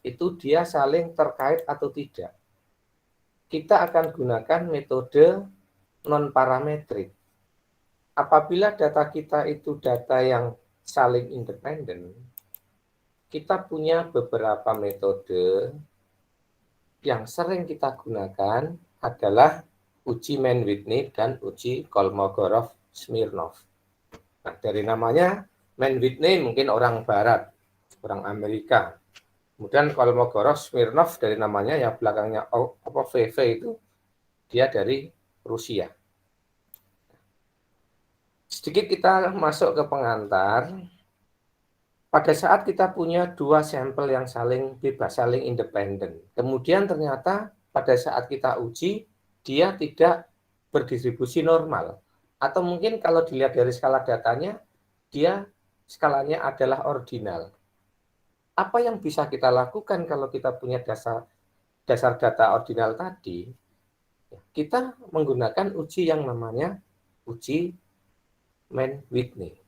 itu dia saling terkait atau tidak. Kita akan gunakan metode non-parametrik. Apabila data kita itu data yang saling independen, kita punya beberapa metode yang sering kita gunakan adalah uji Mann-Whitney dan uji Kolmogorov-Smirnov. Nah, dari namanya Mann-Whitney mungkin orang Barat, orang Amerika. Kemudian Kolmogorov-Smirnov dari namanya ya belakangnya VV itu dia dari Rusia. Sedikit kita masuk ke pengantar. Pada saat kita punya dua sampel yang saling bebas, saling independen, kemudian ternyata pada saat kita uji, dia tidak berdistribusi normal. Atau mungkin kalau dilihat dari skala datanya, dia skalanya adalah ordinal. Apa yang bisa kita lakukan kalau kita punya dasar data ordinal tadi? Kita menggunakan uji yang namanya uji Mann-Whitney.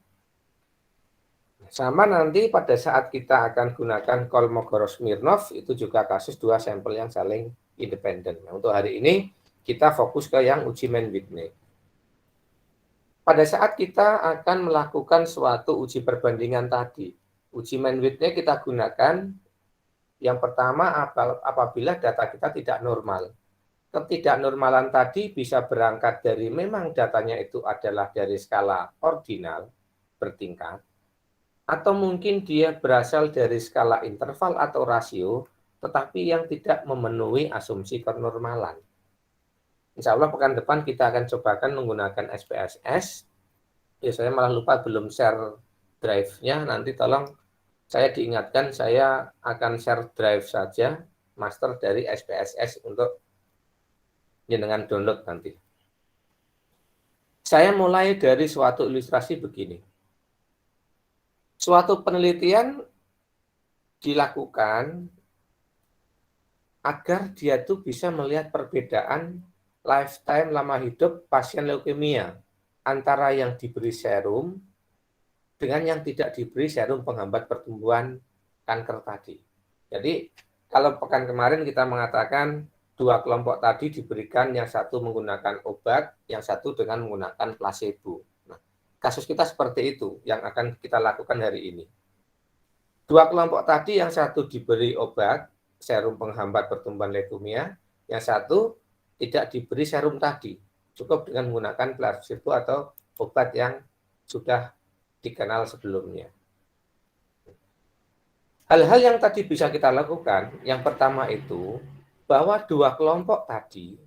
Sama nanti pada saat kita akan gunakan Kolmogorov-Smirnov, itu juga kasus dua sampel yang saling independen. Nah, untuk hari ini kita fokus ke yang uji Mann-Whitney. Pada saat kita akan melakukan suatu uji perbandingan tadi, uji Mann-Whitney kita gunakan yang pertama apabila data kita tidak normal. Ketidaknormalan tadi bisa berangkat dari memang datanya itu adalah dari skala ordinal bertingkat, atau mungkin dia berasal dari skala interval atau rasio, tetapi yang tidak memenuhi asumsi kenormalan. Insya Allah pekan depan kita akan cobakan menggunakan SPSS. Ya, saya malah lupa belum share drive-nya. Nanti tolong saya diingatkan, saya akan share drive saja, master dari SPSS untuk jenengan download nanti. Saya mulai dari suatu ilustrasi begini. Suatu penelitian dilakukan agar dia tuh bisa melihat perbedaan lifetime lama hidup pasien leukemia antara yang diberi serum dengan yang tidak diberi serum penghambat pertumbuhan kanker tadi. Jadi kalau pekan kemarin kita mengatakan dua kelompok tadi diberikan, yang satu menggunakan obat, yang satu dengan menggunakan placebo. Kasus kita seperti itu yang akan kita lakukan hari ini. Dua kelompok tadi, yang satu diberi obat, serum penghambat pertumbuhan leukemia, yang satu tidak diberi serum tadi, cukup dengan menggunakan placebo atau obat yang sudah dikenal sebelumnya. Hal-hal yang tadi bisa kita lakukan, yang pertama itu, bahwa dua kelompok tadi,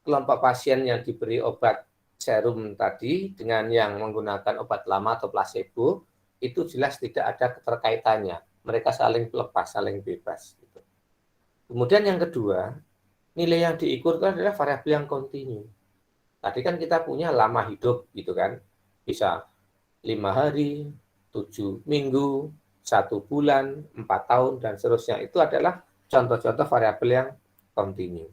kelompok pasien yang diberi obat serum tadi dengan yang menggunakan obat lama atau placebo, itu jelas tidak ada keterkaitannya. Mereka saling lepas, saling bebas. Kemudian yang kedua, nilai yang diukur adalah variabel yang kontinu. Tadi kan kita punya lama hidup, gitu kan. Bisa 5 hari, 7 minggu, 1 bulan, 4 tahun, dan seterusnya. Itu adalah contoh-contoh variabel yang kontinu.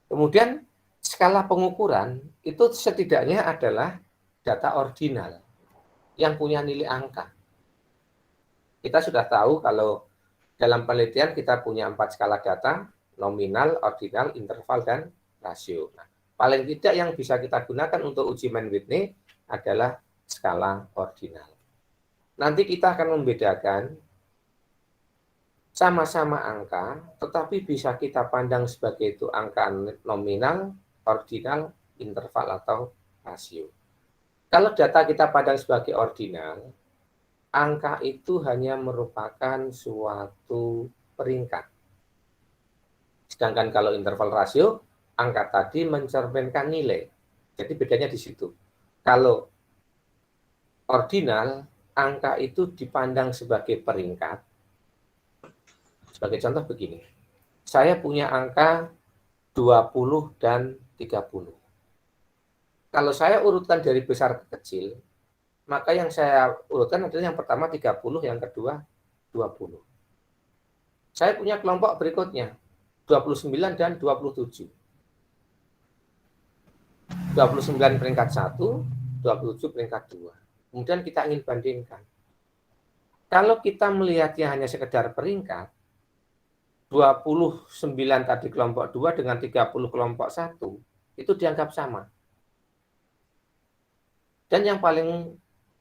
Kemudian skala pengukuran itu setidaknya adalah data ordinal yang punya nilai angka. Kita sudah tahu kalau dalam penelitian kita punya 4 skala data, nominal, ordinal, interval, dan rasio. Nah, paling tidak yang bisa kita gunakan untuk uji Mann-Whitney adalah skala ordinal. Nanti kita akan membedakan sama-sama angka, tetapi bisa kita pandang sebagai itu angka nominal, ordinal, interval, atau rasio. Kalau data kita pandang sebagai ordinal, angka itu hanya merupakan suatu peringkat. Sedangkan kalau interval rasio, angka tadi mencerminkan nilai. Jadi bedanya di situ. Kalau ordinal, angka itu dipandang sebagai peringkat. Sebagai contoh begini, saya punya angka 20 dan 30. Kalau saya urutkan dari besar ke kecil, maka yang saya urutkan adalah yang pertama 30, yang kedua 20. Saya punya kelompok berikutnya, 29 dan 27. 29 peringkat 1, 27 peringkat 2. Kemudian kita ingin bandingkan. Kalau kita melihatnya hanya sekedar peringkat, 29 tadi kelompok 2 dengan 30 kelompok 1 itu dianggap sama. Dan yang paling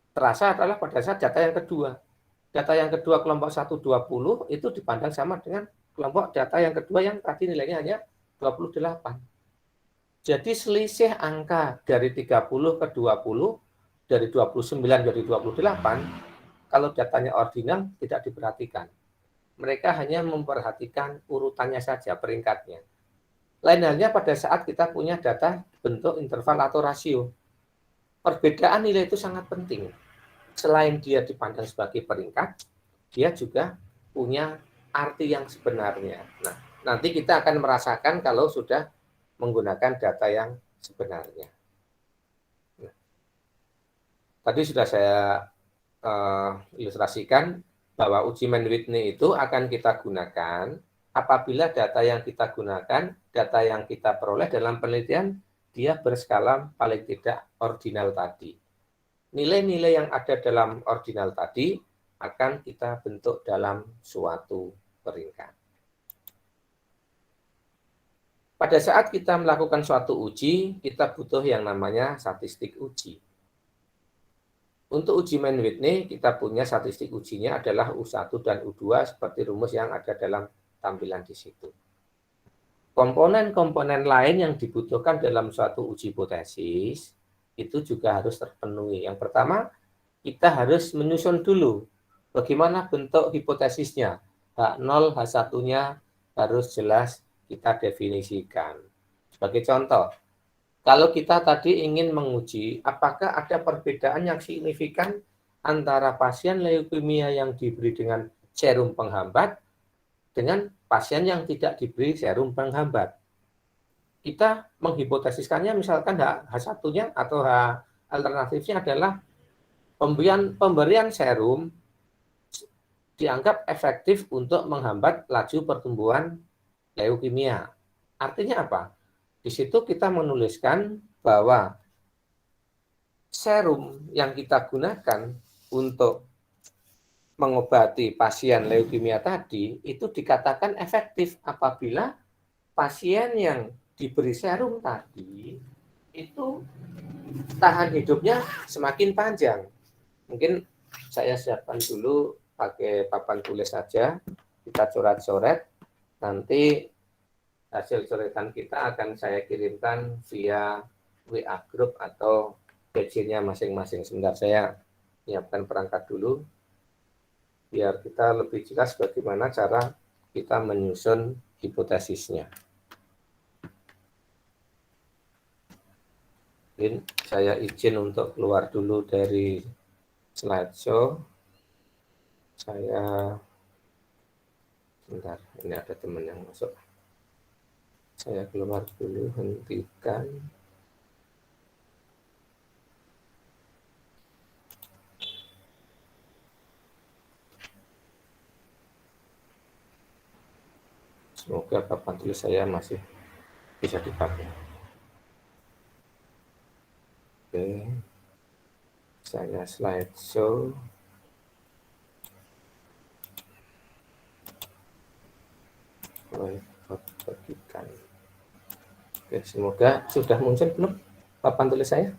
terasa adalah pada saat data yang kedua. Data yang kedua kelompok 1 20 itu dipandang sama dengan kelompok data yang kedua yang tadi nilainya hanya 28. Jadi selisih angka dari 30 ke 20, dari 29 jadi 28, kalau datanya ordinal tidak diperhatikan. Mereka hanya memperhatikan urutannya saja, peringkatnya. Lain halnya pada saat kita punya data bentuk interval atau rasio. Perbedaan nilai itu sangat penting. Selain dia dipandang sebagai peringkat, dia juga punya arti yang sebenarnya. Nah, nanti kita akan merasakan kalau sudah menggunakan data yang sebenarnya. Nah, tadi sudah saya ilustrasikan bahwa uji Mann-Whitney itu akan kita gunakan apabila data yang kita gunakan, data yang kita peroleh dalam penelitian, dia berskala paling tidak ordinal tadi. Nilai-nilai yang ada dalam ordinal tadi akan kita bentuk dalam suatu peringkat. Pada saat kita melakukan suatu uji, kita butuh yang namanya statistik uji. Untuk uji Mann-Whitney, kita punya statistik ujinya adalah U1 dan U2 seperti rumus yang ada dalam tampilan di situ. Komponen-komponen lain yang dibutuhkan dalam suatu uji hipotesis itu juga harus terpenuhi. Yang pertama, kita harus menyusun dulu bagaimana bentuk hipotesisnya. H0, H1-nya harus jelas kita definisikan. Sebagai contoh, kalau kita tadi ingin menguji apakah ada perbedaan yang signifikan antara pasien leukemia yang diberi dengan serum penghambat dengan pasien yang tidak diberi serum penghambat. Kita menghipotesiskannya misalkan H1-nya atau H alternatifnya adalah pemberian serum dianggap efektif untuk menghambat laju pertumbuhan leukemia. Artinya apa? Di situ kita menuliskan bahwa serum yang kita gunakan untuk mengobati pasien leukemia tadi itu dikatakan efektif apabila pasien yang diberi serum tadi itu tahan hidupnya semakin panjang. Mungkin saya siapkan dulu pakai papan tulis saja, kita coret-coret, nanti hasil coretan kita akan saya kirimkan via WA group atau PC-nya masing-masing. Sebentar saya menyiapkan perangkat dulu, biar kita lebih jelas bagaimana cara kita menyusun hipotesisnya. Mungkin saya izin untuk keluar dulu dari slideshow. Saya, sebentar, ini ada teman yang masuk. Saya keluar dulu, hentikan. Semoga papan tulis saya masih bisa dipakai. Oke, saya slideshow. Bagikan. Oke, semoga sudah muncul belum papan tulis saya?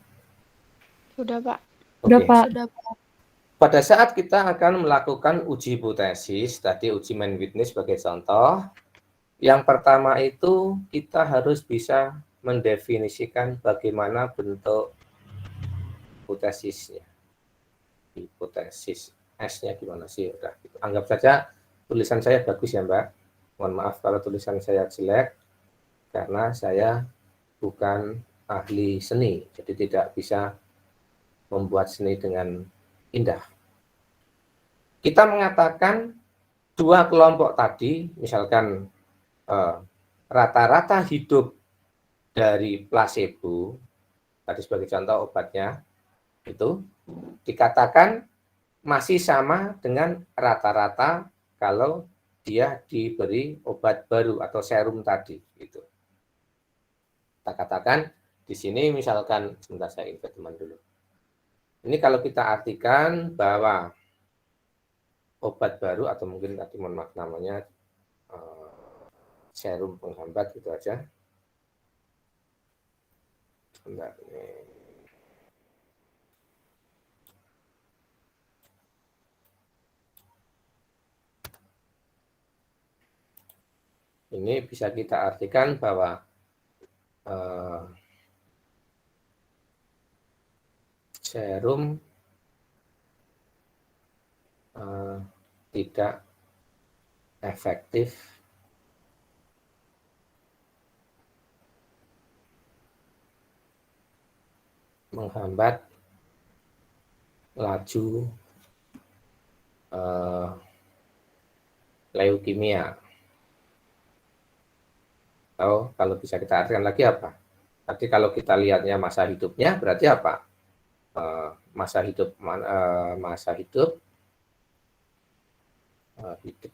Sudah, Pak. Oke. Sudah, Pak. Pada saat kita akan melakukan uji hipotesis, tadi uji Mann-Whitney sebagai contoh, yang pertama itu kita harus bisa mendefinisikan bagaimana bentuk hipotesisnya. Hipotesis S-nya gimana sih? Udah, gitu. Anggap saja tulisan saya bagus ya, Mbak. Mohon maaf kalau tulisan saya jelek, karena saya bukan ahli seni, jadi tidak bisa membuat seni dengan indah. Kita mengatakan dua kelompok tadi, misalkan rata-rata hidup dari placebo, tadi sebagai contoh obatnya, itu dikatakan masih sama dengan rata-rata kalau dia diberi obat baru atau serum tadi. Gitu. Kita katakan di sini misalkan, sebentar saya invite teman dulu. Ini kalau kita artikan bahwa obat baru atau mungkin tadi mohon maaf namanya serum penghambat gitu aja. Bentar, ini bisa kita artikan bahwa serum tidak efektif menghambat laju leukemia. Atau kalau bisa kita artikan lagi apa? Tapi kalau kita lihatnya masa hidupnya berarti apa? Masa hidup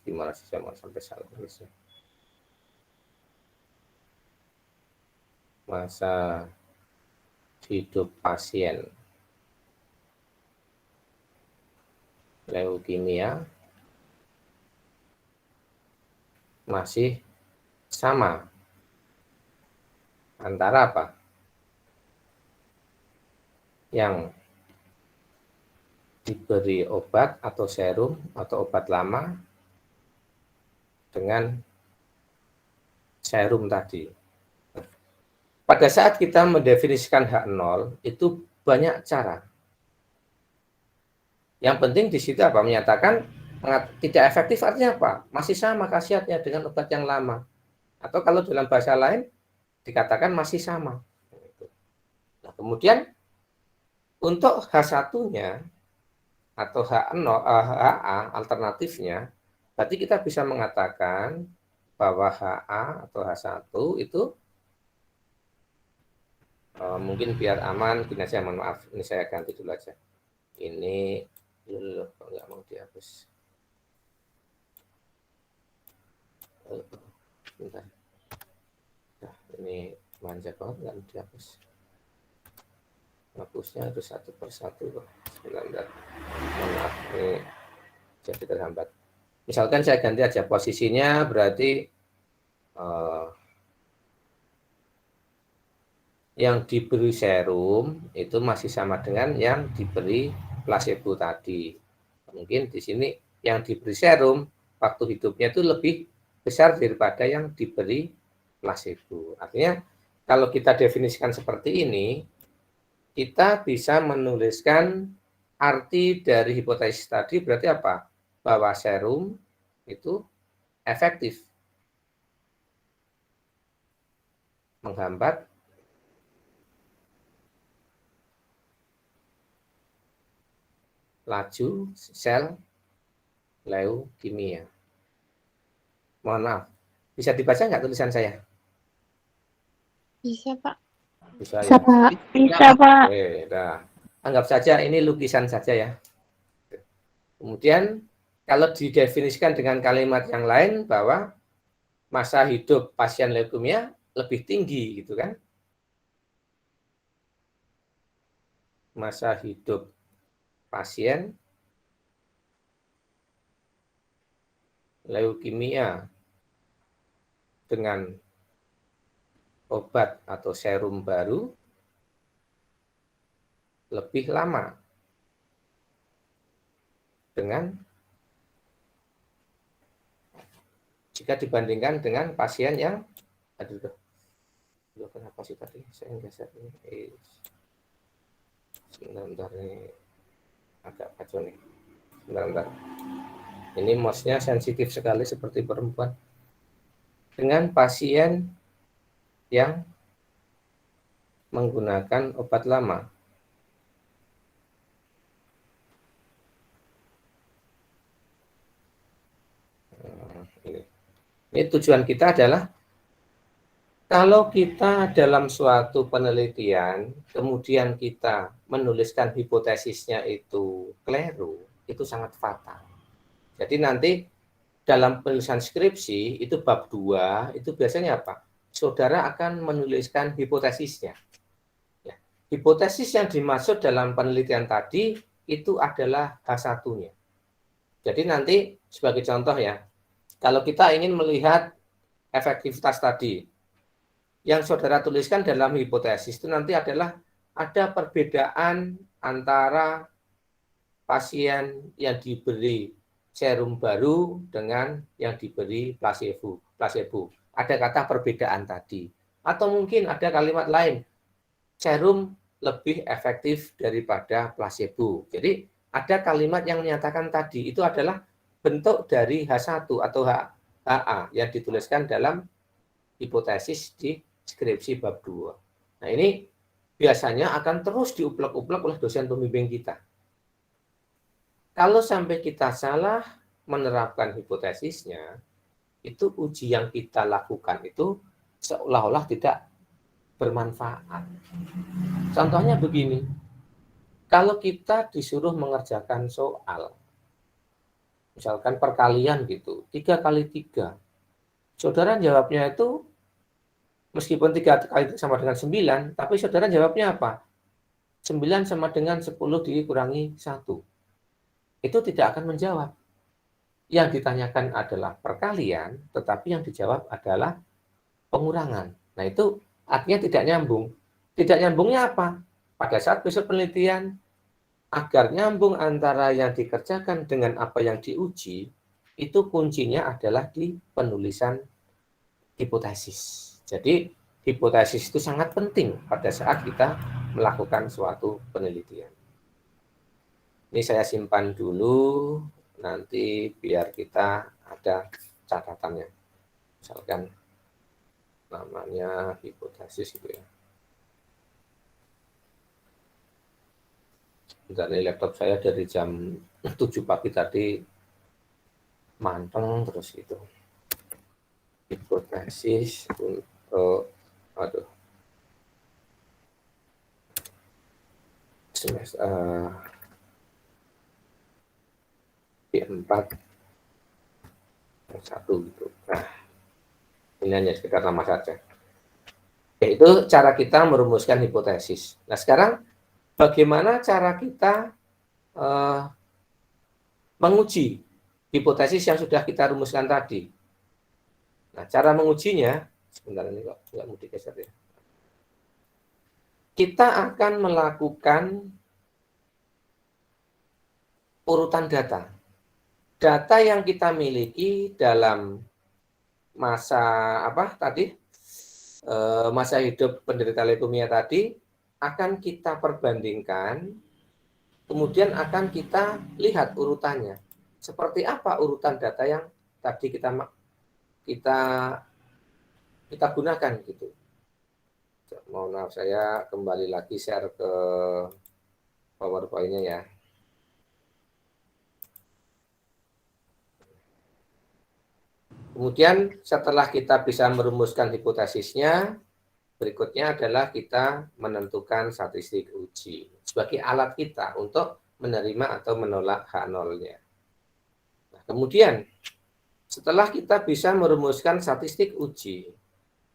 gimana sih, saya mau sampai salah tulisnya. Masa hidup pasien leukemia masih sama antara apa? Yang diberi obat atau serum atau obat lama dengan serum tadi. Pada saat kita mendefinisikan H0 itu banyak cara. Yang penting di situ apa? Menyatakan tidak efektif artinya apa? Masih sama khasiatnya dengan obat yang lama. Atau kalau dalam bahasa lain dikatakan masih sama. Nah, kemudian untuk H1-nya atau HA alternatifnya, berarti kita bisa mengatakan bahwa HA atau H1 itu mungkin biar aman, gini aja, mohon maaf, ini saya ganti dulu aja. Ini dulu, nggak mau dihapus. Bentar. Nah, ini manja banget, nggak mau dihapus. Hapusnya harus satu persatu. Sebentar. Mohon maaf, ini jadi terhambat. Misalkan saya ganti aja posisinya, berarti yang diberi serum itu masih sama dengan yang diberi placebo tadi. Mungkin di sini yang diberi serum waktu hidupnya itu lebih besar daripada yang diberi placebo. Artinya kalau kita definisikan seperti ini, kita bisa menuliskan arti dari hipotesis tadi berarti apa? Bahwa serum itu efektif menghambat laju sel leukemia. Mohon maaf, bisa dibaca nggak tulisan saya? Bisa, Pak. Bisa, Bisa, ya? Pak. Bisa, Pak. Oke, nah. Anggap saja ini lukisan saja ya. Kemudian kalau didefinisikan dengan kalimat yang lain bahwa masa hidup pasien leukemia lebih tinggi gitu kan. Masa hidup pasien leukemia dengan obat atau serum baru lebih lama dengan jika dibandingkan dengan pasien yang kenapa sih tadi saya geser ini sebentar ini agak kacau nih sebentar. Ini mouse-nya sensitif sekali seperti perempuan dengan pasien yang menggunakan obat lama. Ini tujuan kita adalah kalau kita dalam suatu penelitian, kemudian kita menuliskan hipotesisnya itu keliru, itu sangat fatal. Jadi nanti dalam penulisan skripsi, itu bab 2, itu biasanya apa? Saudara akan menuliskan hipotesisnya. Ya. Hipotesis yang dimaksud dalam penelitian tadi, itu adalah H1-nya. Jadi nanti sebagai contoh ya, kalau kita ingin melihat efektivitas tadi. Yang saudara tuliskan dalam hipotesis itu nanti adalah ada perbedaan antara pasien yang diberi serum baru dengan yang diberi placebo. Ada kata perbedaan tadi. Atau mungkin ada kalimat lain, serum lebih efektif daripada placebo. Jadi ada kalimat yang menyatakan tadi, itu adalah bentuk dari H1 atau HA yang dituliskan dalam hipotesis di skripsi bab 2. Nah ini biasanya akan terus diuplek-uplek oleh dosen pembimbing kita. Kalau sampai kita salah menerapkan hipotesisnya, itu uji yang kita lakukan itu seolah-olah tidak bermanfaat. Contohnya begini, kalau kita disuruh mengerjakan soal, misalkan perkalian gitu, 3 kali 3, saudara jawabnya itu meskipun 3 kali sama dengan 9, tapi saudara jawabnya apa? 9 sama dengan 10 dikurangi 1. Itu tidak akan menjawab. Yang ditanyakan adalah perkalian, tetapi yang dijawab adalah pengurangan. Nah itu artinya tidak nyambung. Tidak nyambungnya apa? Pada saat besok penelitian, agar nyambung antara yang dikerjakan dengan apa yang diuji, itu kuncinya adalah di penulisan hipotesis. Jadi hipotesis itu sangat penting pada saat kita melakukan suatu penelitian. Ini saya simpan dulu, nanti biar kita ada catatannya. Misalkan namanya hipotesis gitu ya. Bentar, ini laptop saya dari jam 7 pagi tadi manteng terus gitu. Hipotesis untuk semester D4 1 gitu. Nah, ini hanya sekedar nama saja. Itu cara kita merumuskan hipotesis. Nah, sekarang bagaimana cara kita menguji hipotesis yang sudah kita rumuskan tadi? Nah, cara mengujinya, sebentar ini kok nggak mau digeser ya. Kita akan melakukan urutan data. Data yang kita miliki dalam masa masa hidup penderita leukemia tadi akan kita perbandingkan, kemudian akan kita lihat urutannya. Seperti apa urutan data yang tadi kita gunakan gitu. Mohon maaf, saya kembali lagi share ke PowerPoint-nya ya. Kemudian setelah kita bisa merumuskan hipotesisnya, berikutnya adalah kita menentukan statistik uji sebagai alat kita untuk menerima atau menolak H0-nya. Nah, kemudian setelah kita bisa merumuskan statistik uji,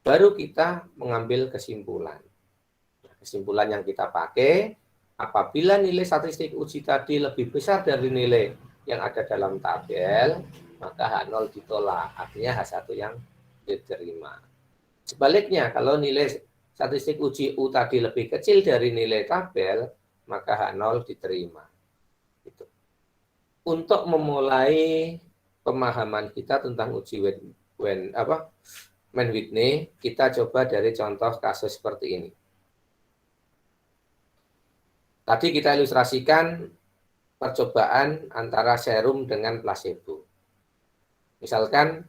baru kita mengambil kesimpulan. Nah, kesimpulan yang kita pakai, apabila nilai statistik uji tadi lebih besar dari nilai yang ada dalam tabel, maka H0 ditolak, artinya H1 yang diterima. Sebaliknya, kalau nilai statistik uji U tadi lebih kecil dari nilai tabel, maka H0 diterima. Gitu. Untuk memulai pemahaman kita tentang uji Mann-Whitney, kita coba dari contoh kasus seperti ini. Tadi kita ilustrasikan percobaan antara serum dengan placebo. Misalkan,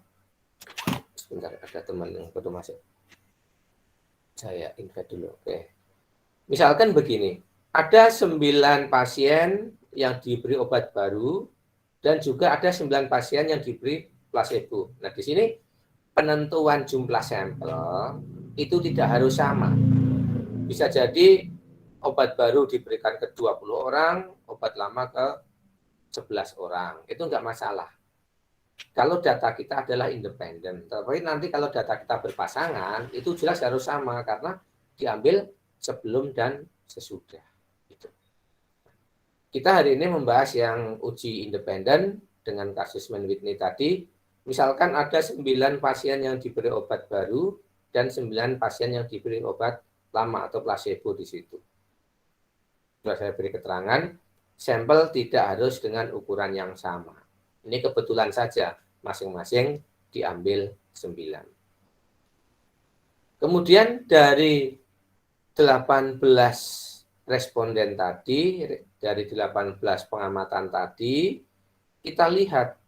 sebentar, ada teman yang baru masuk. Saya invite dulu, oke. Misalkan begini, ada 9 pasien yang diberi obat baru, dan juga ada 9 pasien yang diberi placebo. Nah, di sini penentuan jumlah sampel itu tidak harus sama. Bisa jadi obat baru diberikan ke 20 orang, obat lama ke 11 orang. Itu enggak masalah. Kalau data kita adalah independen. Tapi nanti kalau data kita berpasangan, itu jelas harus sama karena diambil sebelum dan sesudah. Gitu. Kita hari ini membahas yang uji independen dengan kasus Mann-Whitney tadi. Misalkan ada 9 pasien yang diberi obat baru dan 9 pasien yang diberi obat lama atau placebo di situ. Sudah saya beri keterangan, sampel tidak harus dengan ukuran yang sama. Ini kebetulan saja masing-masing diambil 9. Kemudian dari 18 responden tadi, dari 18 pengamatan tadi, kita lihat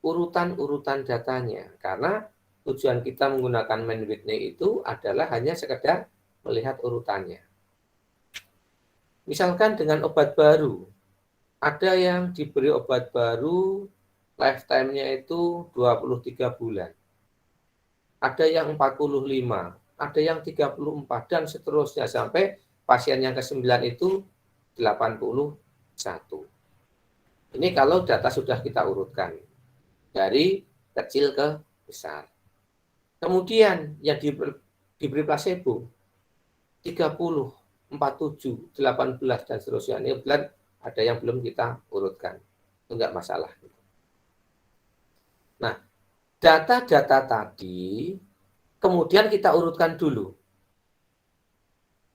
urutan-urutan datanya. Karena tujuan kita menggunakan Mann Whitney itu adalah hanya sekedar melihat urutannya. Misalkan dengan obat baru, ada yang diberi obat baru, lifetime-nya itu 23 bulan. Ada yang 45, ada yang 34, dan seterusnya sampai pasien yang ke-9 itu 81. Ini kalau data sudah kita urutkan dari kecil ke besar. Kemudian yang diberi placebo 30, 47, 18 dan seterusnya. Ini bulan ada yang belum kita urutkan. Itu enggak masalah. Nah, data-data tadi kemudian kita urutkan dulu.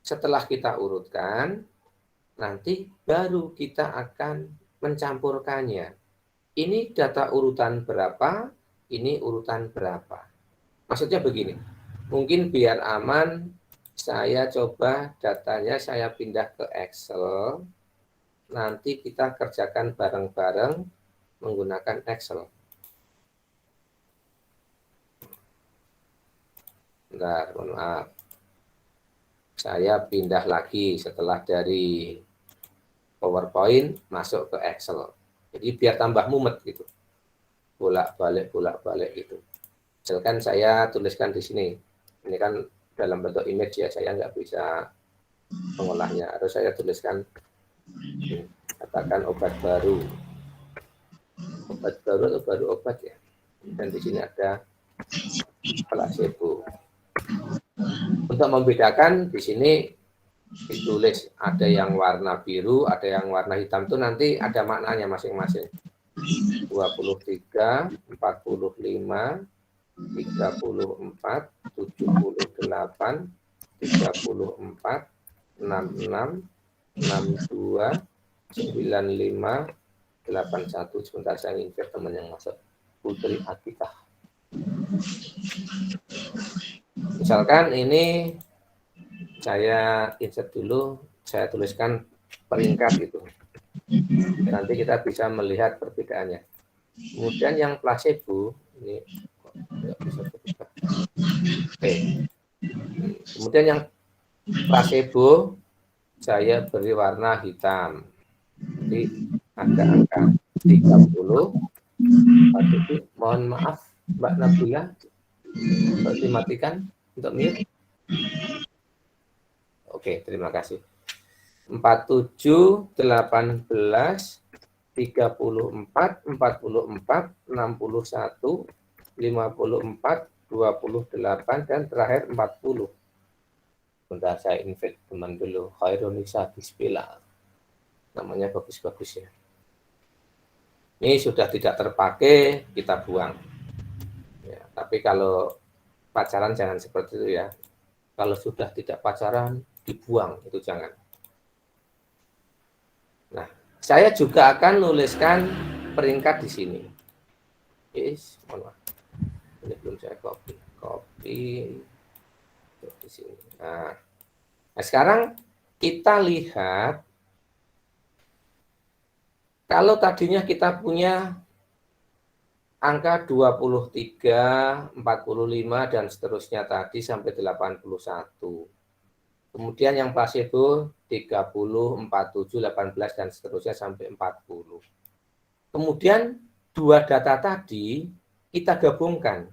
Setelah kita urutkan, nanti baru kita akan mencampurkannya. Ini data urutan berapa, ini urutan berapa. Maksudnya begini, mungkin biar aman, saya coba datanya saya pindah ke Excel, nanti kita kerjakan bareng-bareng menggunakan Excel. Bentar, mohon maaf. Saya pindah lagi setelah dari PowerPoint masuk ke Excel. Jadi biar tambah mumet gitu. Bolak-balik gitu. Misalkan saya tuliskan di sini. Ini kan dalam bentuk image ya, saya nggak bisa mengolahnya. Harus saya tuliskan, katakan obat baru. Obat baru atau baru obat ya. Dan di sini ada placebo. Untuk membedakan di sini ditulis ada yang warna biru, ada yang warna hitam, itu nanti ada maknanya masing-masing. 23, 45, 34, 78, 34, 66, 62, 95, 81. Sebentar saya invite teman yang masuk. Putri Akita. Misalkan ini saya insert dulu, saya tuliskan peringkat gitu. Nanti kita bisa melihat perbedaannya. Kemudian yang placebo, ini nggak bisa berubah. Oke. Kemudian yang placebo, saya beri warna hitam. Jadi angka-angka 30. Mohon maaf, Mbak Nabila, dimatikan untuk mute. Oke, terima kasih. 47, 18, 34, 44, 61, 54, 28, dan terakhir 40. Bentar saya invite teman dulu, Khairunisa Bismillah. Namanya bagus-bagus ya. Ini sudah tidak terpakai, kita buang. Ya, tapi kalau pacaran jangan seperti itu ya. Kalau sudah tidak pacaran, dibuang, itu jangan. Nah, saya juga akan nuliskan peringkat di sini. Yes, mohon maaf. Ini belum saya copy di sini. Nah, sekarang kita lihat kalau tadinya kita punya angka 23, 45 dan seterusnya tadi sampai 81. Kemudian yang placebo 30, 47, 18 dan seterusnya sampai 40. Kemudian dua data tadi kita gabungkan.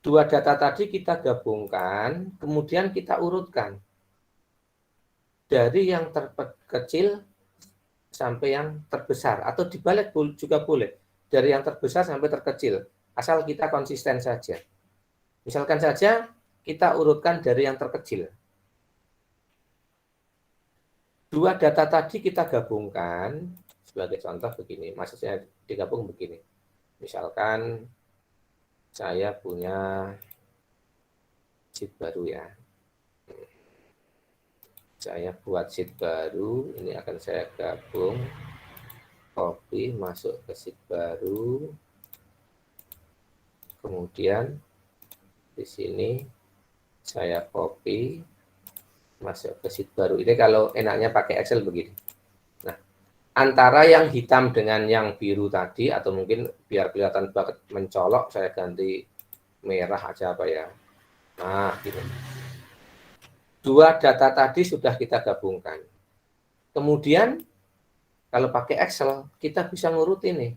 Dua data tadi kita gabungkan, kemudian kita urutkan. Dari yang terkecil sampai yang terbesar, atau dibalik juga boleh. Dari yang terbesar sampai terkecil, asal kita konsisten saja. Misalkan saja kita urutkan dari yang terkecil. Dua data tadi kita gabungkan, sebagai contoh begini, maksudnya digabung begini. Misalkan saya punya sheet baru ya. Saya buat sheet baru, ini akan saya gabung, copy masuk ke sheet baru. Kemudian di sini saya copy masuk ke sheet baru. Ini kalau enaknya pakai Excel begini. Nah, antara yang hitam dengan yang biru tadi, atau mungkin biar kelihatan banget mencolok, saya ganti merah aja apa ya. Nah, gitu. Dua data tadi sudah kita gabungkan. Kemudian, kalau pakai Excel, kita bisa ngurutin nih.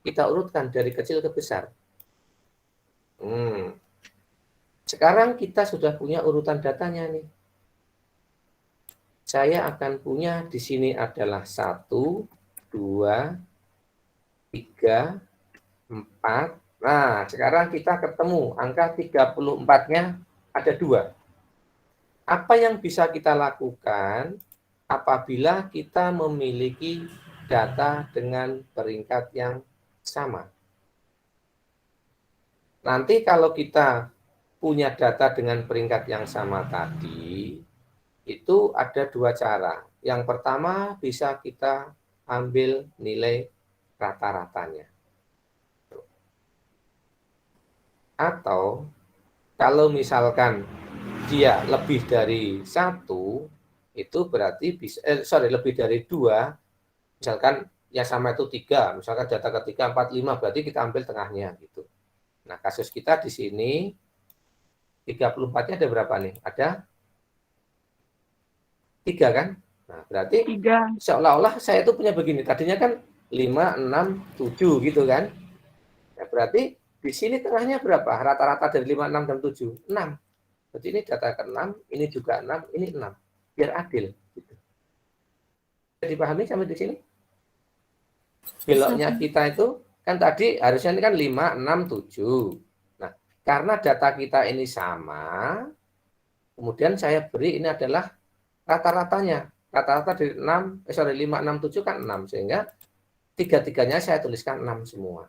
Kita urutkan dari kecil ke besar. Sekarang kita sudah punya urutan datanya nih. Saya akan punya di sini adalah 1, 2, 3, 4. Nah, sekarang kita ketemu angka 34-nya ada 2. Apa yang bisa kita lakukan apabila kita memiliki data dengan peringkat yang sama? Nanti kalau kita punya data dengan peringkat yang sama tadi, itu ada 2 cara. Yang pertama bisa kita ambil nilai rata-ratanya. Atau kalau misalkan dia lebih dari 1, itu berarti bisa, lebih dari 2, misalkan yang sama itu 3, misalkan data ketiga 4, 5, berarti kita ambil tengahnya gitu. Nah, kasus kita di sini 34-nya ada berapa nih? Ada 3 kan? Nah, berarti 3. seolah-olah saya itu punya begini. Tadinya kan 5, 6, 7 gitu kan. Nah, berarti di sini tengahnya berapa? Rata-rata dari 5, 6, dan 7. 6. Berarti ini data ke-6, ini juga 6, ini 6. Biar adil. Gitu. Bisa dipahami sampai di sini? Beloknya kita itu, kan tadi harusnya ini kan 5, 6, 7. Nah, karena data kita ini sama, kemudian saya beri ini adalah rata-ratanya. Rata-rata dari 5, 6, 7 kan 6. Sehingga tiga-tiganya saya tuliskan 6 semua.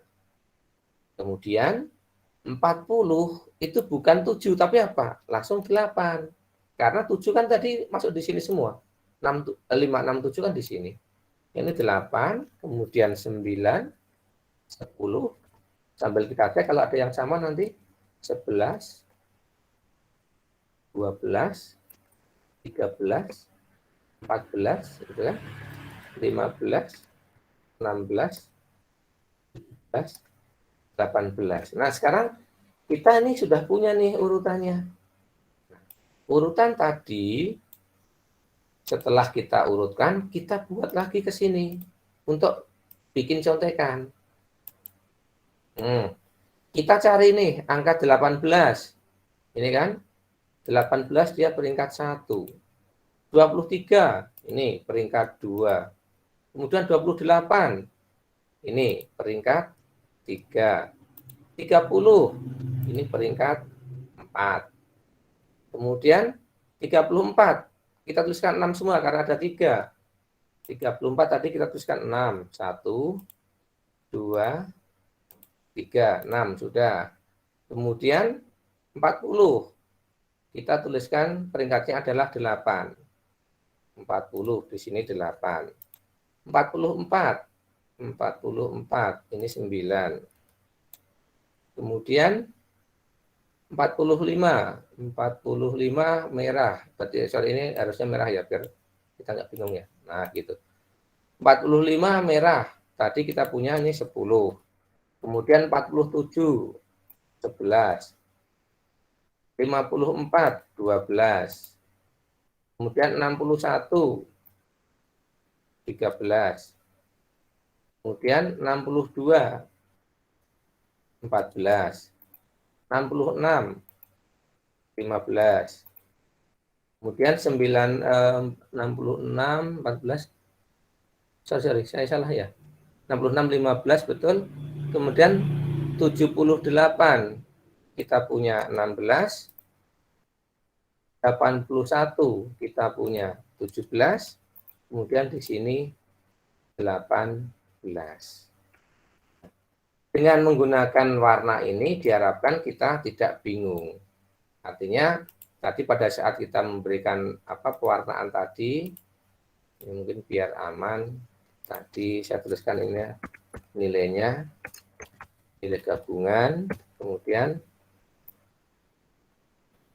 Kemudian 40 itu bukan 7, tapi apa? Langsung 8. Karena 7 kan tadi masuk di sini semua. 5, 6, 7 kan di sini. Ini 8, kemudian 9, 10. Sambil kita cek kalau ada yang sama nanti 11, 12, 13, 14, gitu kan? 15, 16, 17, 18. Nah, sekarang kita ini sudah punya nih urutannya. Urutan tadi, setelah kita urutkan, kita buat lagi ke sini untuk bikin contekan. Kita cari nih angka 18. Ini kan, 18 dia peringkat 1. 23, ini peringkat 2. Kemudian 28, ini peringkat 3. 30, ini peringkat 4. Kemudian 34, kita tuliskan 6 semua karena ada 3. 34 tadi kita tuliskan 6. 1, 2, 3, 6 sudah. Kemudian 40, kita tuliskan peringkatnya adalah 8. 40 di sini 8. 44, 44, ini 9. Kemudian 45 merah. Berarti sorry, ini harusnya merah ya biar kita nggak bingung ya. Nah, gitu. 45 merah. Tadi kita punya ini 10. Kemudian 47, 11. 54, 12. Kemudian 61, 13. Kemudian 62, 14. 66, 15. Kemudian 66, 14. Sorry, saya salah ya. 66, 15 betul. Kemudian 78, kita punya 16. 81, kita punya 17. Kemudian di sini 18. Dengan menggunakan warna ini diharapkan kita tidak bingung. Artinya tadi pada saat kita memberikan pewarnaan tadi, ini mungkin biar aman, tadi saya tuliskan ini ya, nilai gabungan, kemudian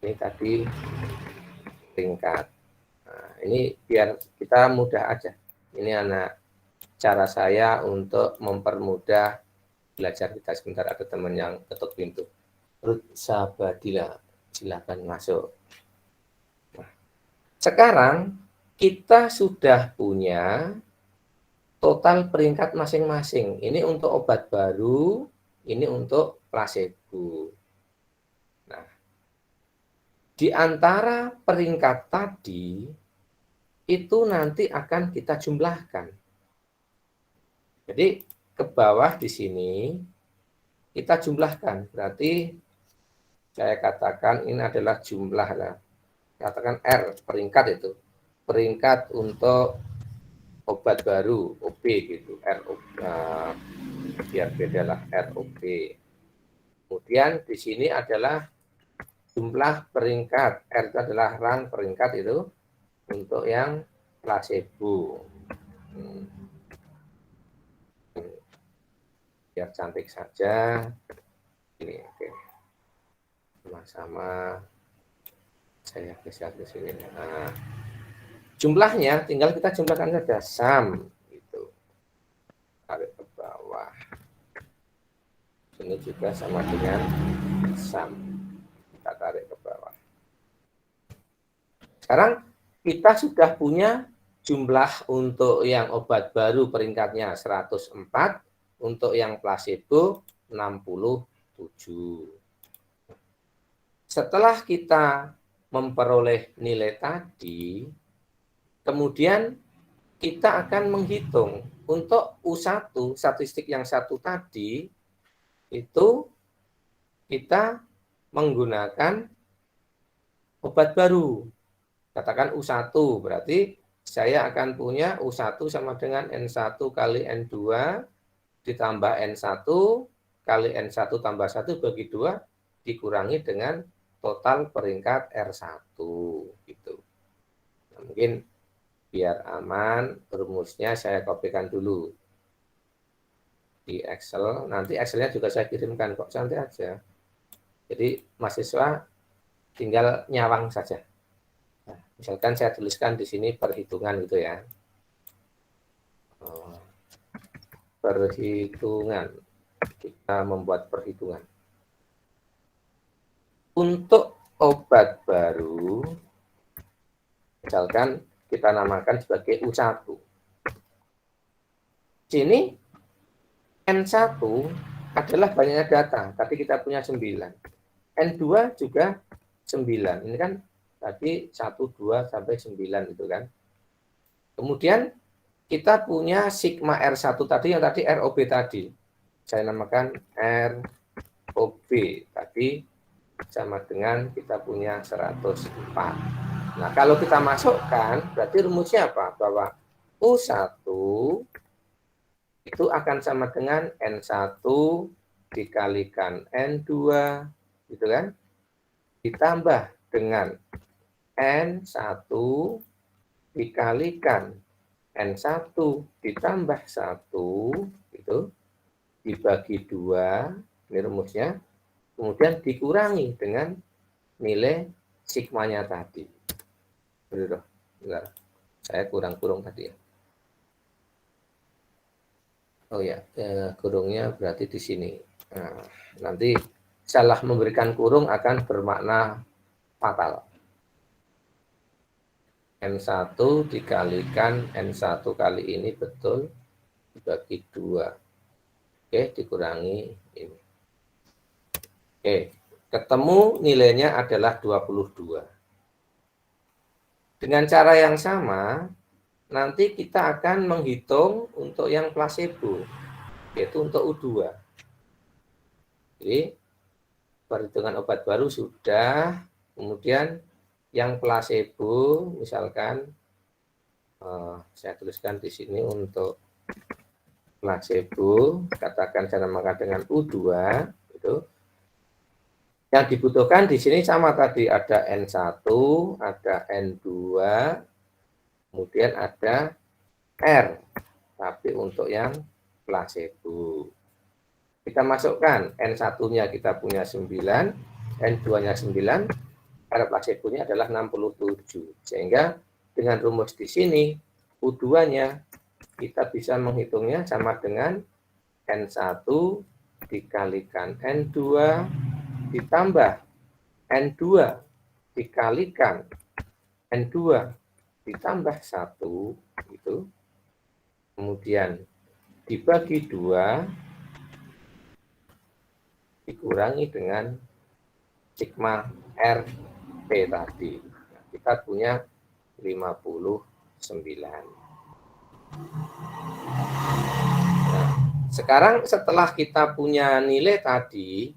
ini tadi tingkat. Nah, ini biar kita mudah aja. Ini cara saya untuk mempermudah belajar kita. Sebentar, ada teman yang ketuk pintu. Ruth Sabadila, silakan masuk. Nah, sekarang kita sudah punya total peringkat masing-masing. Ini untuk obat baru, ini untuk placebo. Nah, di antara peringkat tadi itu nanti akan kita jumlahkan. Jadi ke bawah di sini kita jumlahkan, berarti saya katakan ini adalah jumlah, katakan R, peringkat itu. Peringkat untuk obat baru, OB gitu, ROB, biar beda lah, ROB. Kemudian di sini adalah jumlah peringkat, R itu adalah rang peringkat itu untuk yang placebo. Biar cantik saja. Ini oke. Sama-sama saya geser ke sini. Nah, jumlahnya tinggal kita jumlahkan saja, sum gitu. Tarik ke bawah. Ini juga sama dengan sum. Kita tarik ke bawah. Sekarang kita sudah punya jumlah untuk yang obat baru peringkatnya 104, untuk yang placebo 67. Setelah kita memperoleh nilai tadi, kemudian kita akan menghitung untuk U1, statistik yang satu tadi, itu kita menggunakan obat baru. Katakan U1, berarti saya akan punya U1 sama dengan N1 kali N2 ditambah N1 kali N1 tambah 1 bagi 2 dikurangi dengan total peringkat R1 gitu. Nah, mungkin biar aman rumusnya saya kopikan dulu di Excel. Nanti Excelnya juga saya kirimkan kok, santai aja. Jadi mahasiswa tinggal nyawang saja. Nah, misalkan saya tuliskan di sini perhitungan gitu ya. Perhitungan. Kita membuat perhitungan. Untuk obat baru, misalkan kita namakan sebagai U1. Sini N1 adalah banyaknya data. Tadi kita punya 9. N2 juga 9. Ini kan tadi 1, 2, sampai 9 gitu kan. Kemudian kita punya sigma R1 tadi, yang tadi ROB tadi. Saya namakan ROB tadi sama dengan kita punya 104. Nah, kalau kita masukkan, berarti rumusnya apa? Bahwa U1 itu akan sama dengan N1 dikalikan N2, gitu kan? Ditambah dengan N1 dikalikan N1 ditambah 1, itu dibagi 2, ini rumusnya, kemudian dikurangi dengan nilai sigmanya tadi. Bentar, saya kurang-kurung tadi ya. Oh ya, kurungnya berarti di sini. Nah, nanti salah memberikan kurung akan bermakna fatal. N1 dikalikan N1 kali ini betul dibagi 2. Oke, dikurangi ini. Oke, ketemu nilainya adalah 22. Dengan cara yang sama, nanti kita akan menghitung untuk yang placebo, yaitu untuk U2. Jadi, perhitungan obat baru sudah, kemudian yang placebo, misalkan saya tuliskan di sini untuk placebo, katakan saya namakan dengan U2, itu. Yang dibutuhkan di sini sama tadi, ada N1, ada N2, kemudian ada R, tapi untuk yang placebo. Kita masukkan N1-nya kita punya 9, N2-nya 9, R placebo-nya adalah 67. Sehingga dengan rumus di sini, U2-nya kita bisa menghitungnya sama dengan N1 dikalikan N2 ditambah N2 dikalikan N2 ditambah 1, gitu. Kemudian dibagi 2, dikurangi dengan sigma RP tadi. Nah, kita punya 59. Nah, sekarang setelah kita punya nilai tadi,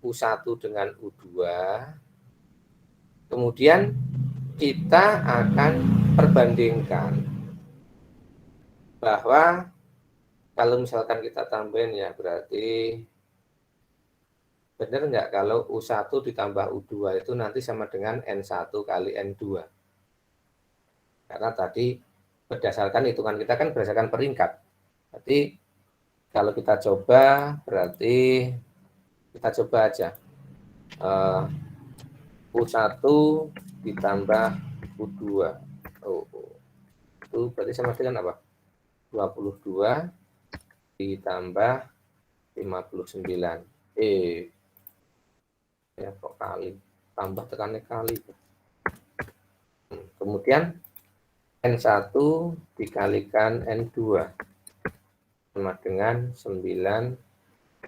U1 dengan U2, kemudian kita akan perbandingkan bahwa kalau misalkan kita tambahin ya, berarti benar nggak kalau U1 ditambah U2 itu nanti sama dengan N1 kali N2. Karena tadi berdasarkan hitungan kita kan berdasarkan peringkat. Berarti kalau kita coba, berarti kita coba aja. U1 ditambah U2. Itu berarti sama dengan apa? 22 ditambah 59. Ya kok kali. Tambah tekannya kali. Kemudian N1 dikalikan N2 sama dengan 9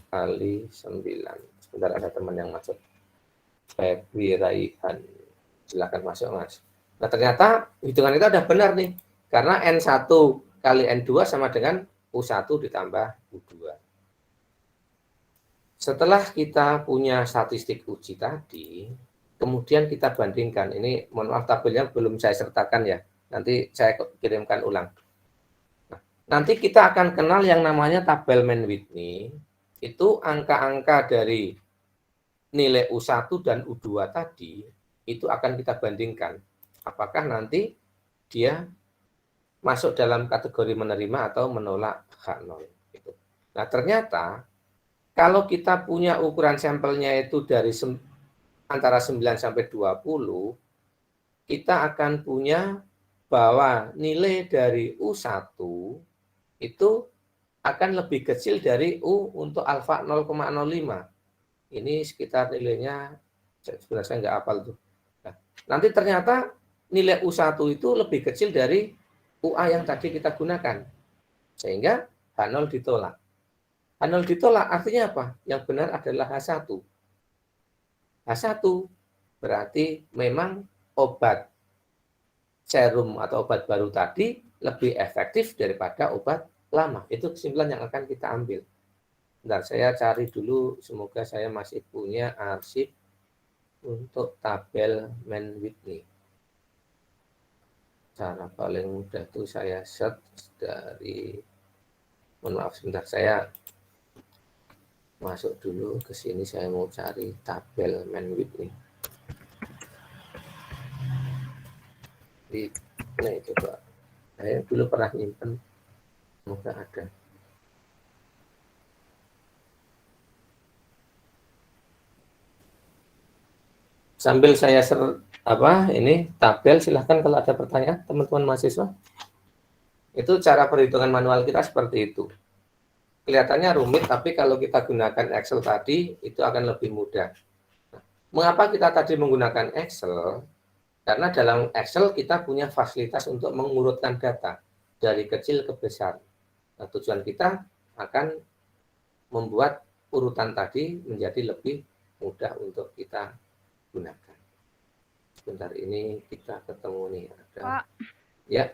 kali 9. Sebentar, ada teman yang masuk. Febri Raihan. Silakan masuk, Mas. Nah, ternyata hitungan itu udah benar nih. Karena N1 kali N2 sama dengan U1 ditambah U2. Setelah kita punya statistik uji tadi, kemudian kita bandingkan. Ini mohon maaf tabelnya belum saya sertakan ya. Nanti saya kirimkan ulang. Nah, nanti kita akan kenal yang namanya tabel Mann-Whitney. Itu angka-angka dari nilai U1 dan U2 tadi, itu akan kita bandingkan. Apakah nanti dia masuk dalam kategori menerima atau menolak H0. Nah, ternyata kalau kita punya ukuran sampelnya itu dari antara 9 sampai 20, kita akan punya bahwa nilai dari U1 itu akan lebih kecil dari U untuk alfa 0,05. Ini sekitar nilainya, sebenarnya saya nggak hafal tuh. Nah, nanti ternyata nilai U1 itu lebih kecil dari UA yang tadi kita gunakan. Sehingga H0 ditolak. H0 ditolak artinya apa? Yang benar adalah H1. H1 berarti memang obat serum atau obat baru tadi lebih efektif daripada obat lama. Itu kesimpulan yang akan kita ambil. Bentar, saya cari dulu, semoga saya masih punya arsip untuk tabel Mann-Whitney. Cara paling mudah itu saya search dari, mohon maaf sebentar, saya masuk dulu ke sini, saya mau cari tabel Mann-Whitney. Ini coba, saya dulu pernah nyimpen, semoga ada. Sambil saya ini tabel, silahkan kalau ada pertanyaan teman-teman mahasiswa. Itu cara perhitungan manual kita seperti itu. Kelihatannya rumit, tapi kalau kita gunakan Excel tadi itu akan lebih mudah. Nah, mengapa kita tadi menggunakan Excel? Karena dalam Excel kita punya fasilitas untuk mengurutkan data dari kecil ke besar. Nah, tujuan kita akan membuat urutan tadi menjadi lebih mudah untuk kita gunakan. Sebentar, ini kita ketemu nih, ada. Pak. Ya.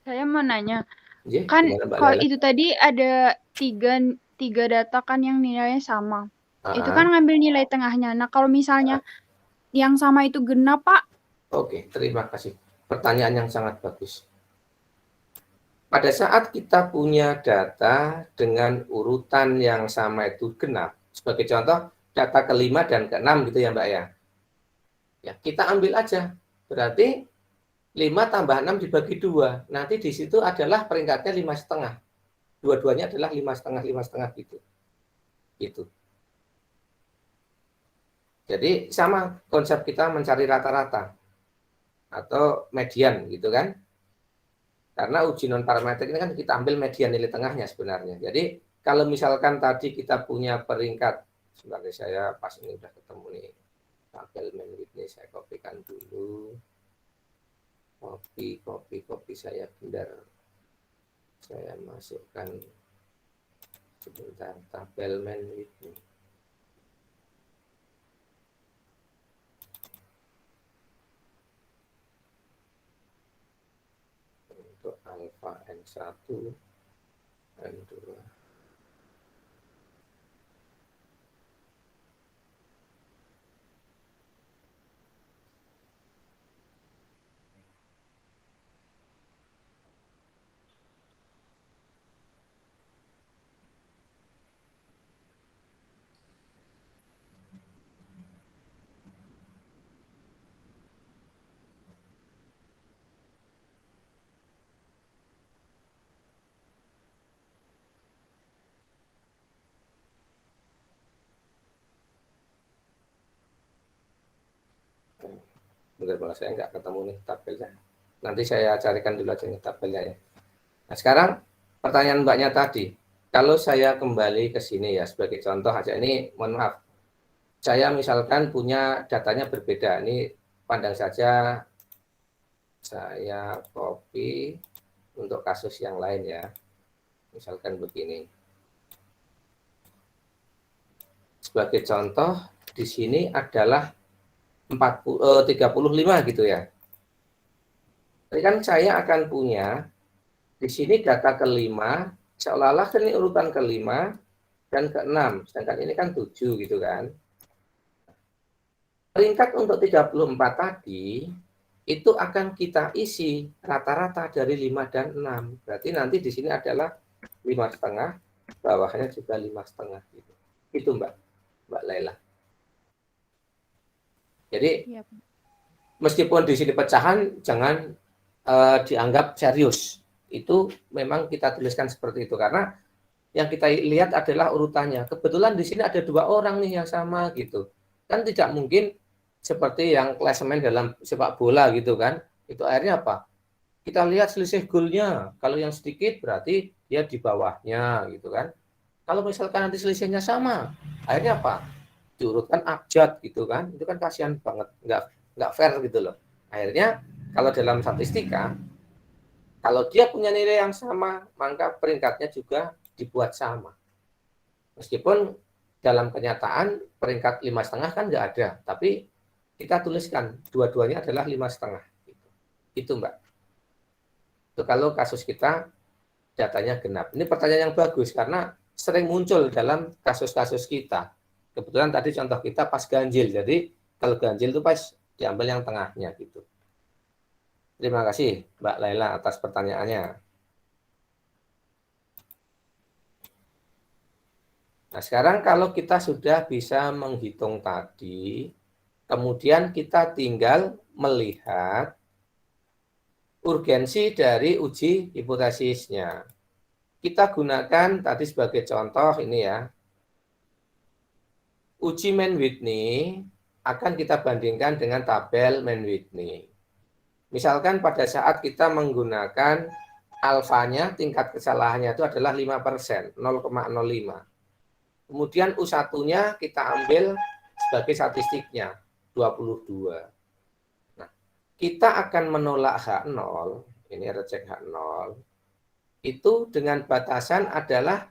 Saya mau nanya. Ya, Kan kalau Lala? itu tadi ada tiga data kan yang nilainya sama. Itu kan Ah. ngambil nilai tengahnya. Nah, kalau misalnya yang sama itu genap, Pak. Oke, terima kasih. Pertanyaan yang sangat bagus. pada saat kita punya data dengan urutan yang sama itu genap, sebagai contoh data ke-5 dan ke-6 gitu ya Mbak ya. Ya, kita ambil aja. Berarti 5 tambah 6 dibagi 2. Nanti di situ adalah peringkatnya 5,5. Dua-duanya adalah 5,5 gitu. Gitu. Jadi sama konsep kita mencari rata-rata atau median gitu kan. Karena uji non parametrik ini kan kita ambil median nilai tengahnya sebenarnya. Jadi kalau misalkan tadi kita punya peringkat, sebenarnya saya pas ini udah ketemu nih tabel Manwidth ini, saya kopikan dulu. Kopi saya benar. Saya masukkan sebentar tabel Manwidth ini. Untuk alfa N1, N2. Bentar, kalau saya nggak ketemu nih tabelnya. Nanti saya carikan dulu aja nih tabelnya ya. Nah sekarang pertanyaan Mbaknya tadi, kalau saya kembali ke sini ya sebagai contoh aja, ini mohon maaf, saya misalkan punya datanya berbeda, ini pandang saja saya copy untuk kasus yang lain ya, misalkan begini. Sebagai contoh di sini adalah 35 gitu ya. Jadi kan saya akan punya di sini data ke-5, seolah-olah ini urutan ke-5 dan ke-6, sedangkan ini kan 7 gitu kan. Peringkat untuk 34 tadi itu akan kita isi rata-rata dari 5 dan 6. Berarti nanti di sini adalah 5,5, bawahnya juga 5,5 gitu. Itu Mbak Laila. Jadi Iya. meskipun di sini pecahan jangan dianggap serius. Itu memang kita tuliskan seperti itu karena yang kita lihat adalah urutannya. Kebetulan di sini ada 2 orang nih yang sama gitu. Kan tidak mungkin seperti yang klasemen dalam sepak bola gitu kan. Itu akhirnya apa? Kita lihat selisih golnya. Kalau yang sedikit berarti dia di bawahnya gitu kan. Kalau misalkan nanti selisihnya sama, akhirnya apa? Diurutkan abjad gitu kan. Itu kan kasihan banget, nggak fair gitu loh. Akhirnya kalau dalam statistika, kalau dia punya nilai yang sama, maka peringkatnya juga dibuat sama. Meskipun dalam kenyataan peringkat 5,5 kan nggak ada, tapi kita tuliskan dua-duanya adalah 5,5. Itu Mbak. Itu kalau kasus kita datanya genap. Ini pertanyaan yang bagus karena sering muncul dalam kasus-kasus kita. Kebetulan tadi contoh kita pas ganjil, jadi kalau ganjil itu pas diambil yang tengahnya gitu. Terima kasih Mbak Laila atas pertanyaannya. Nah sekarang kalau kita sudah bisa menghitung tadi, kemudian kita tinggal melihat urgensi dari uji hipotesisnya. Kita gunakan tadi sebagai contoh ini ya. Uji Mann-Whitney akan kita bandingkan dengan tabel Mann-Whitney. Misalkan pada saat kita menggunakan alfanya, tingkat kesalahannya itu adalah 5%, 0,05. Kemudian U1-nya kita ambil sebagai statistiknya, 22. Nah, kita akan menolak H0, ini reject H0, itu dengan batasan adalah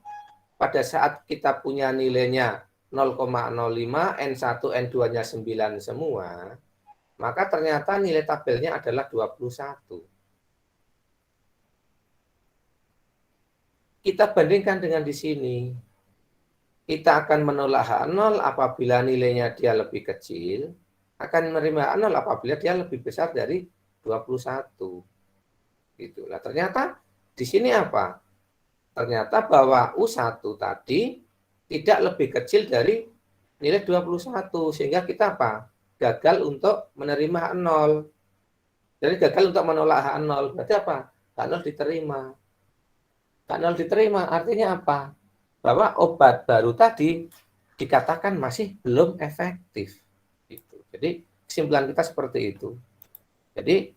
pada saat kita punya nilainya 0,05, N1, N2-nya 9 semua, maka ternyata nilai tabelnya adalah 21. Kita bandingkan dengan di sini. Kita akan menolak H0 apabila nilainya dia lebih kecil, akan menerima H0 apabila dia lebih besar dari 21. Gitu. Nah, ternyata Di sini apa? Ternyata bahwa U1 tadi tidak lebih kecil dari nilai 21, sehingga kita apa? Gagal untuk menerima H0. Jadi gagal untuk menolak H0, berarti apa? H0 diterima. H0 diterima artinya apa? Bahwa obat baru tadi dikatakan masih belum efektif. Jadi kesimpulan kita seperti itu. Jadi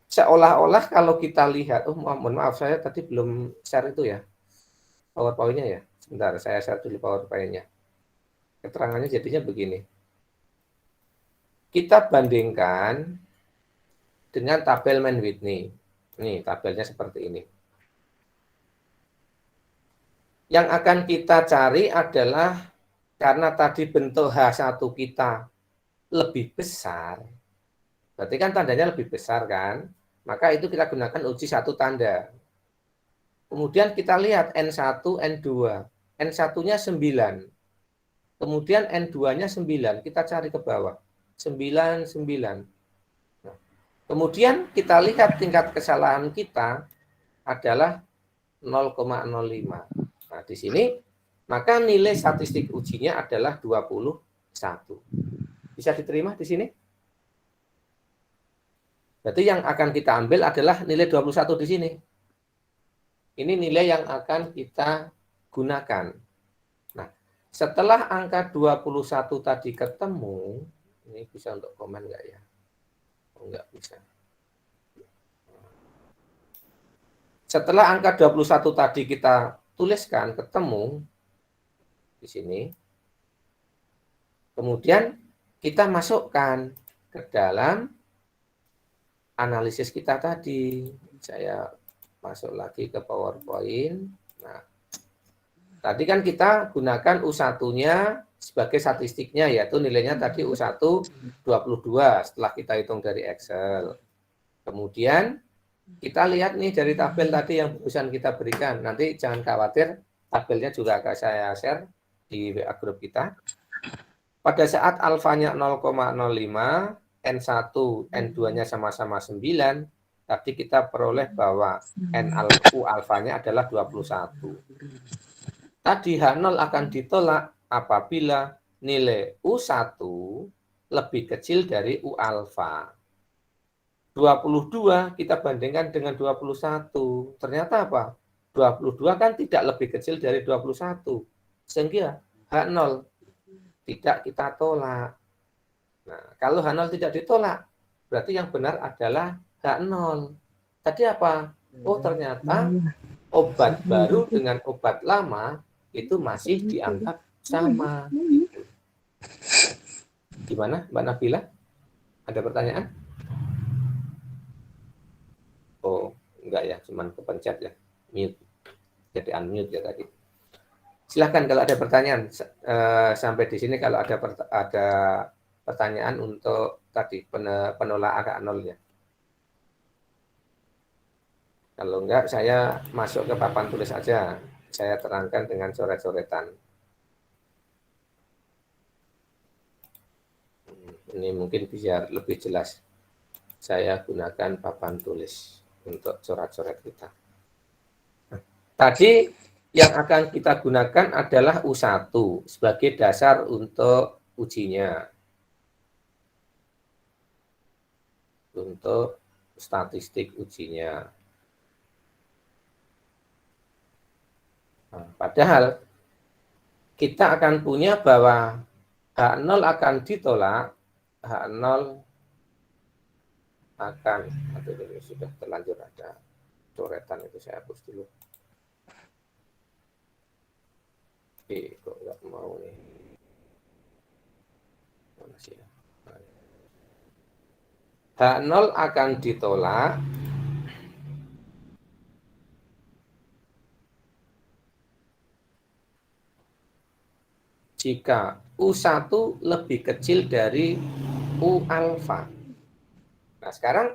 seolah-olah kalau kita lihat, mohon maaf saya tadi belum share itu ya, PowerPoint-nya ya. Sebentar, saya share dulu PowerPoint-nya. Keterangannya jadinya begini. Kita bandingkan dengan tabel Mann-Whitney. Nih, tabelnya seperti ini. Yang akan kita cari adalah karena tadi bentuk H1 kita lebih besar, berarti kan tandanya lebih besar kan? Maka itu kita gunakan uji satu tanda. Kemudian kita lihat N1, N2. N1-nya 9. Kemudian N2-nya 9. Kita cari ke bawah. 9, 9. Nah, kemudian kita lihat tingkat kesalahan kita adalah 0,05. Nah, di sini maka nilai statistik ujinya adalah 21. Bisa diterima di sini? Berarti yang akan kita ambil adalah nilai 21 di sini. Ini nilai yang akan kita gunakan. Nah, setelah angka 21 tadi ketemu, ini bisa untuk komen enggak ya? Oh, enggak bisa. Setelah angka 21 tadi kita tuliskan ketemu di sini, kemudian kita masukkan ke dalam analisis kita tadi. Saya masuk lagi ke PowerPoint. Nah, tadi kan kita gunakan U1-nya sebagai statistiknya, yaitu nilainya tadi U1 22 setelah kita hitung dari Excel. Kemudian kita lihat nih dari tabel tadi yang barusan kita berikan. Nanti jangan khawatir, tabelnya juga akan saya share di WA grup kita. Pada saat alfanya 0,05, N1, N2-nya sama-sama 9, tadi kita peroleh bahwa U alfanya adalah 21. Tadi H0 akan ditolak apabila nilai U1 lebih kecil dari U alfa. 22 kita bandingkan dengan 21. Ternyata apa? 22 kan tidak lebih kecil dari 21. Sehingga H0 tidak kita tolak. Nah, kalau H0 tidak ditolak, berarti yang benar adalah H0. Tadi apa? Oh, ternyata obat baru dengan obat lama itu masih dianggap sama. Gimana, Mbak Nabila? Ada pertanyaan? Oh, enggak ya, cuman kepencet ya. Mute. Jadi unmute ya tadi. Silahkan kalau ada pertanyaan sampai di sini, kalau ada pertanyaan untuk tadi penolak angka nolnya. Kalau enggak, saya masuk ke papan tulis aja. Saya terangkan dengan coret-coretan. Ini mungkin biar lebih jelas. Saya gunakan papan tulis untuk coret-coret kita. Tadi yang akan kita gunakan adalah U1 sebagai dasar untuk ujinya. Untuk statistik ujinya. Nah, padahal kita akan punya bahwa H0 akan ditolak, H0 akan, atau ini sudah terlanjur ada coretan, itu saya hapus dulu. Kok nggak mau nih. Mana sih ya? H0 akan ditolak jika U1 lebih kecil dari U alfa. Nah, sekarang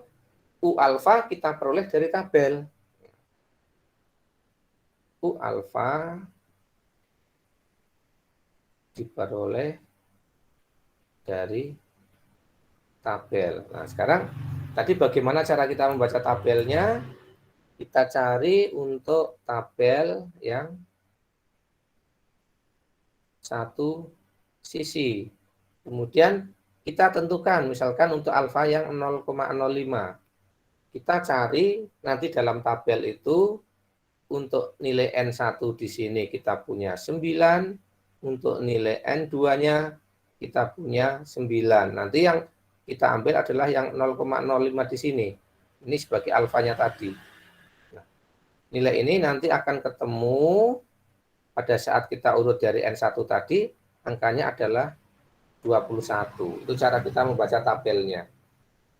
U alfa kita peroleh dari tabel. U alfa diperoleh dari tabel. Nah, sekarang tadi bagaimana cara kita membaca tabelnya? Kita cari untuk tabel yang satu sisi. Kemudian kita tentukan misalkan untuk alfa yang 0,05. Kita cari nanti dalam tabel itu untuk nilai N1 di sini kita punya 9, untuk nilai N2-nya kita punya 9. Nanti yang kita ambil adalah yang 0,05 di sini. Ini sebagai alfanya tadi. Nah, nilai ini nanti akan ketemu pada saat kita urut dari N1 tadi, angkanya adalah 21. Itu cara kita membaca tabelnya.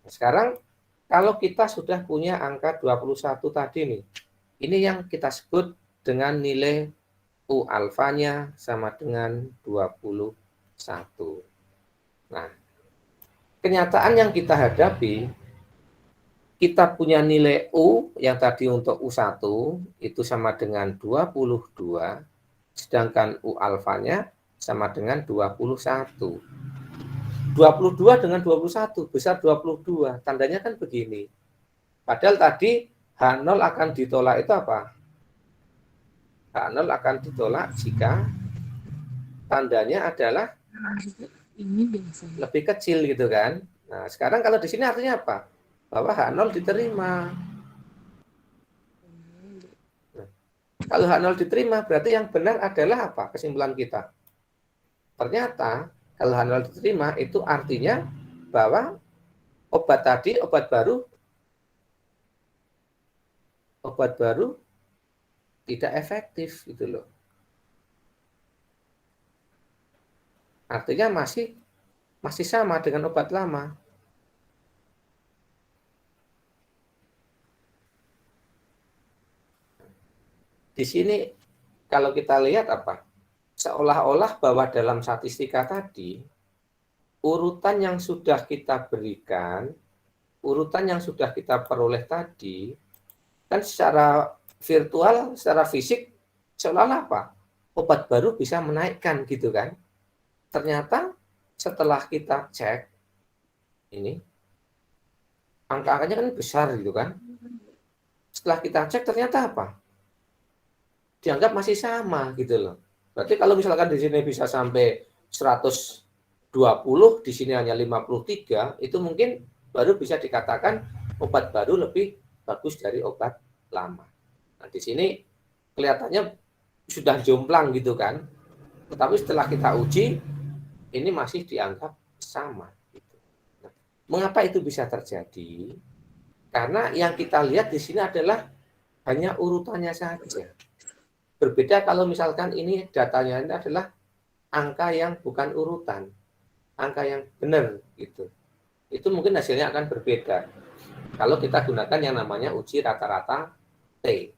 Nah, sekarang kalau kita sudah punya angka 21 tadi nih, ini yang kita sebut dengan nilai U alfanya sama dengan 21. Nah, kenyataan yang kita hadapi, kita punya nilai U yang tadi untuk U1 itu sama dengan 22, sedangkan U alfanya sama dengan 21. 22 dengan 21, besar 22. Tandanya kan begini. Padahal tadi H0 akan ditolak itu apa? H0 akan ditolak jika tandanya adalah lebih kecil gitu kan. Nah, sekarang kalau di sini artinya apa? Bahwa H0 diterima. Nah, kalau H0 diterima, berarti yang benar adalah apa? Kesimpulan kita. Ternyata kalau H0 diterima itu artinya bahwa obat tadi, obat baru tidak efektif gitu loh. Artinya masih sama dengan obat lama. Di sini kalau kita lihat apa? Seolah-olah bahwa dalam statistika tadi, urutan yang sudah kita berikan, urutan yang sudah kita peroleh tadi, kan secara virtual, secara fisik, seolah-olah apa? Obat baru bisa menaikkan gitu kan. Ternyata setelah kita cek, ini, angka-angkanya kan besar gitu kan. Setelah kita cek ternyata apa? Dianggap masih sama gitu loh. Berarti kalau misalkan di sini bisa sampai 120, di sini hanya 53, itu mungkin baru bisa dikatakan obat baru lebih bagus dari obat lama. Nah, di sini kelihatannya sudah jomplang gitu kan. Tetapi setelah kita uji, ini masih dianggap sama. Gitu. Nah, mengapa itu bisa terjadi? Karena yang kita lihat di sini adalah hanya urutannya saja. Berbeda kalau misalkan ini datanya ini adalah angka yang bukan urutan, angka yang benar gitu. Itu mungkin hasilnya akan berbeda. Kalau kita gunakan yang namanya uji rata-rata T.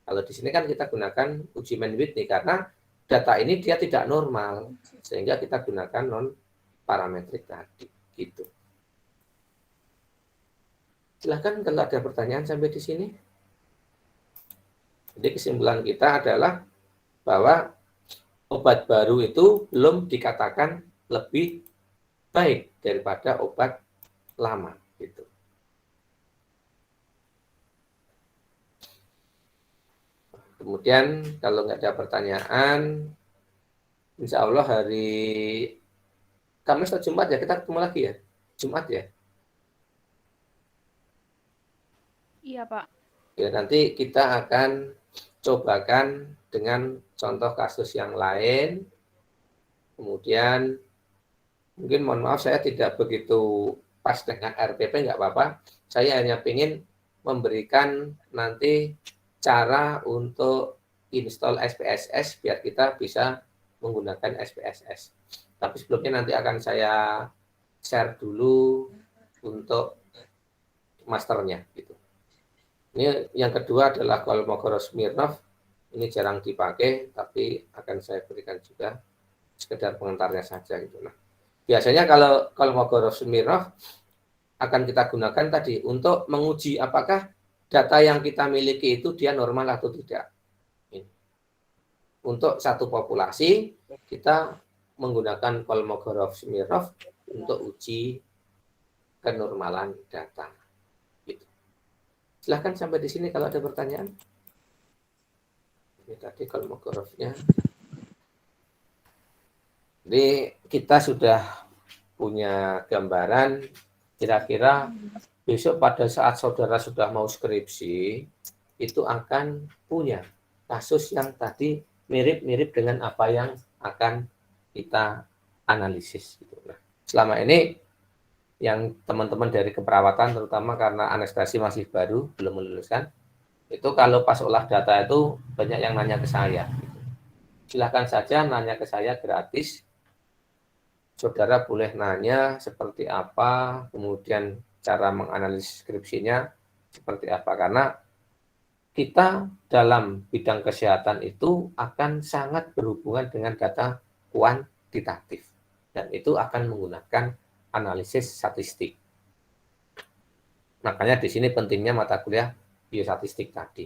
Kalau di sini kan kita gunakan uji Mann-Whitney karena data ini dia tidak normal, sehingga kita gunakan non parametrik tadi gitu. Silahkan kalau ada pertanyaan sampai di sini. Jadi kesimpulan kita adalah bahwa obat baru itu belum dikatakan lebih baik daripada obat lama gitu. Kemudian kalau nggak ada pertanyaan, insya Allah hari Kamis atau Jumat ya kita ketemu lagi ya, Jumat ya. Iya, Pak. Ya nanti kita akan cobakan dengan contoh kasus yang lain. Kemudian mungkin mohon maaf saya tidak begitu pas dengan RPP, nggak apa-apa. Saya hanya ingin memberikan nanti cara untuk install SPSS biar kita bisa menggunakan SPSS. Tapi sebelumnya nanti akan saya share dulu untuk masternya gitu. Ini yang kedua adalah Kolmogorov-Smirnov. Ini jarang dipakai, tapi akan saya berikan juga sekedar pengantarnya saja gitu. Nah, biasanya kalau Kolmogorov-Smirnov akan kita gunakan tadi untuk menguji apakah data yang kita miliki itu dia normal atau tidak. Untuk satu populasi kita menggunakan Kolmogorov-Smirnov untuk uji kenormalan data. Gitu. Silahkan sampai di sini kalau ada pertanyaan. Ini tadi kalau mau hurufnya. Jadi kita sudah punya gambaran kira-kira besok pada saat saudara sudah mau skripsi, itu akan punya kasus yang tadi mirip-mirip dengan apa yang akan kita analisis. Nah, selama ini yang teman-teman dari keperawatan, terutama karena anestesi masih baru, belum meluluskan, itu kalau pas olah data itu banyak yang nanya ke saya. Silahkan saja nanya ke saya gratis. Saudara boleh nanya seperti apa, kemudian cara menganalisis skripsinya seperti apa. Karena kita dalam bidang kesehatan itu akan sangat berhubungan dengan data kuantitatif. Dan itu akan menggunakan analisis statistik. Makanya di sini pentingnya mata kuliah biostatistik tadi.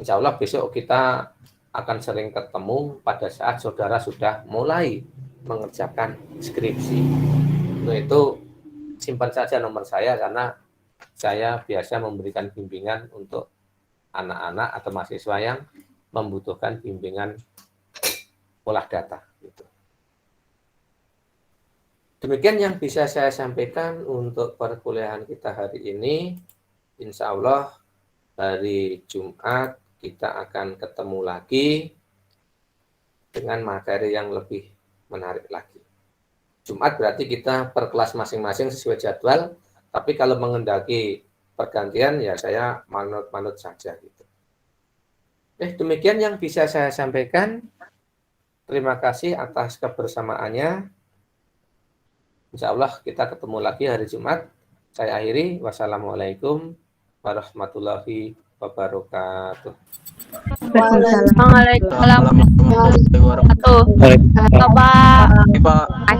Insya Allah besok kita akan sering ketemu pada saat saudara sudah mulai mengerjakan skripsi. Untuk itu simpan saja nomor saya karena saya biasa memberikan bimbingan untuk anak-anak atau mahasiswa yang membutuhkan bimbingan olah data. Demikian yang bisa saya sampaikan untuk perkuliahan kita hari ini. Insya Allah hari Jumat kita akan ketemu lagi dengan materi yang lebih menarik lagi. Jumat berarti kita per kelas masing-masing sesuai jadwal, tapi kalau mengendaki pergantian ya saya manut-manut saja gitu. Demikian yang bisa saya sampaikan. Terima kasih atas kebersamaannya. Insya Allah kita ketemu lagi hari Jumat. Saya akhiri. Wassalamualaikum warahmatullahi wabarakatuh. Waalaikumsalam warahmatullahi wabarakatuh. Pak.